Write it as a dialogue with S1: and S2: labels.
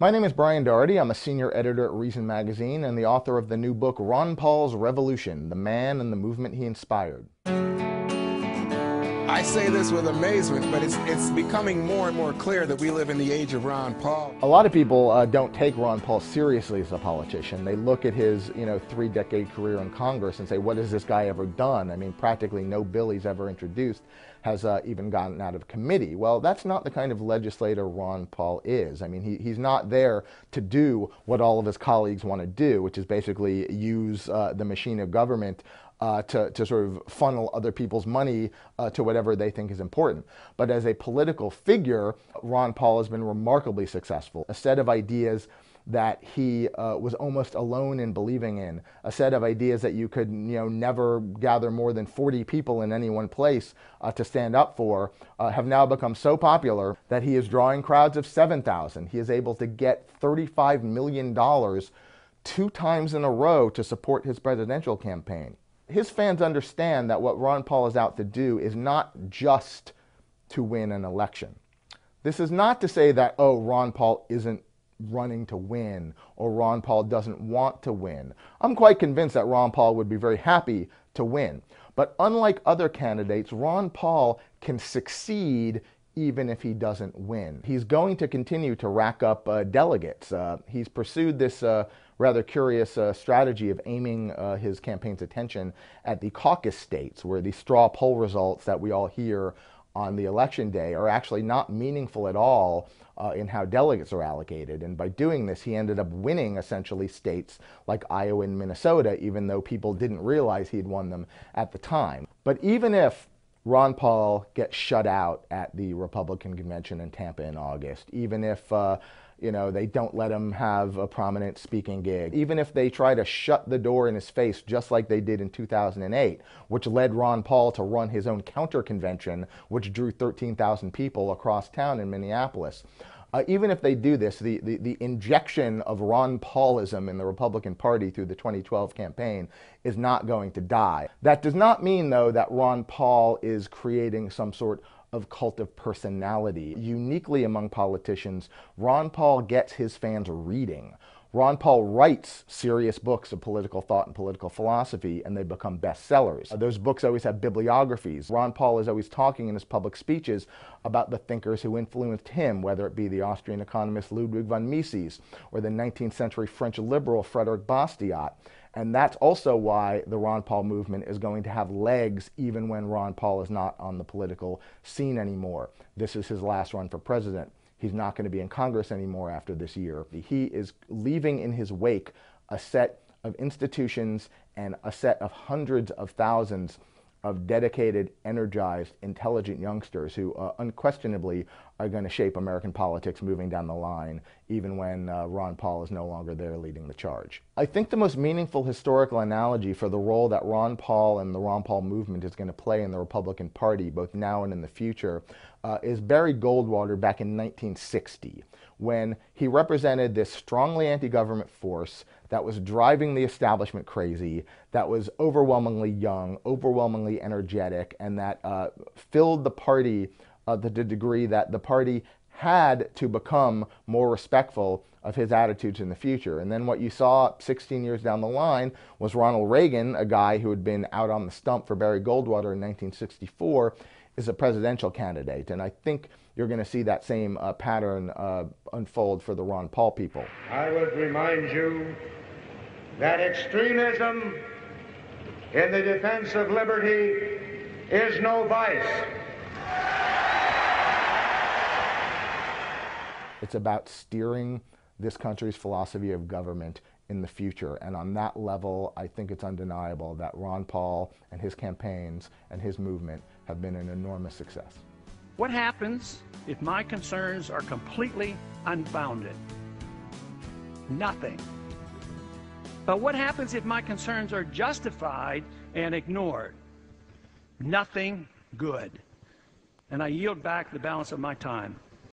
S1: My name is Brian Doherty. I'm a senior editor at Reason Magazine and the author of the new book, Ron Paul's Revolution, The Man and the Movement He Inspired.
S2: I say this with amazement, but it's becoming more and more clear that we live in the age of Ron Paul.
S1: A lot of people don't take Ron Paul seriously as a politician. They look at his, three-decade career in Congress and say, what has this guy ever done? I mean, practically no bill he's ever introduced has even gotten out of committee. Well, that's not the kind of legislator Ron Paul is. I mean, he's not there to do what all of his colleagues want to do, which is basically use the machine of government to sort of funnel other people's money to whatever they think is important. But as a political figure, Ron Paul has been remarkably successful. A set of ideas that he was almost alone in believing in, a set of ideas that you could never gather more than 40 people in any one place to stand up for, have now become so popular that he is drawing crowds of 7,000. He is able to get $35 million 2 times in a row to support his presidential campaign. His fans understand that what Ron Paul is out to do is not just to win an election. This is not to say that, oh, Ron Paul isn't running to win or Ron Paul doesn't want to win. I'm quite convinced that Ron Paul would be very happy to win. But unlike other candidates, Ron Paul can succeed even if he doesn't win. He's going to continue to rack up delegates. He's pursued this rather curious strategy of aiming his campaign's attention at the caucus states, where the straw poll results that we all hear on the election day are actually not meaningful at all in how delegates are allocated. And by doing this, he ended up winning essentially states like Iowa and Minnesota, even though people didn't realize he'd won them at the time. But even if Ron Paul gets shut out at the Republican convention in Tampa in August, even if they don't let him have a prominent speaking gig, even if they try to shut the door in his face just like they did in 2008, which led Ron Paul to run his own counter convention, which drew 13,000 people across town in Minneapolis. Even if they do this, the injection of Ron Paulism in the Republican Party through the 2012 campaign is not going to die. That does not mean, though, that Ron Paul is creating some sort of cult of personality. Uniquely among politicians, Ron Paul gets his fans reading. Ron Paul writes serious books of political thought and political philosophy, and they become bestsellers. Those books always have bibliographies. Ron Paul is always talking in his public speeches about the thinkers who influenced him, whether it be the Austrian economist Ludwig von Mises or the 19th century French liberal Frédéric Bastiat. And that's also why the Ron Paul movement is going to have legs even when Ron Paul is not on the political scene anymore. This is his last run for president. He's not going to be in Congress anymore after this year. He is leaving in his wake a set of institutions and a set of hundreds of thousands of dedicated, energized, intelligent youngsters who unquestionably are going to shape American politics moving down the line, even when Ron Paul is no longer there leading the charge. I think the most meaningful historical analogy for the role that Ron Paul and the Ron Paul movement is going to play in the Republican Party, both now and in the future, is Barry Goldwater back in 1960, when he represented this strongly anti-government force that was driving the establishment crazy, that was overwhelmingly young, overwhelmingly energetic, and that filled the party to the degree that the party had to become more respectful of his attitudes in the future. And then what you saw 16 years down the line was Ronald Reagan, a guy who had been out on the stump for Barry Goldwater in 1964, is a presidential candidate. And I think you're going to see that same pattern unfold for the Ron Paul people.
S3: I would remind you that extremism in the defense of liberty is no vice.
S1: It's about steering this country's philosophy of government in the future. And on that level, I think it's undeniable that Ron Paul and his campaigns and his movement have been an enormous success.
S4: What happens if my concerns are completely unfounded? Nothing. But what happens if my concerns are justified and ignored? Nothing good. And I yield back the balance of my time.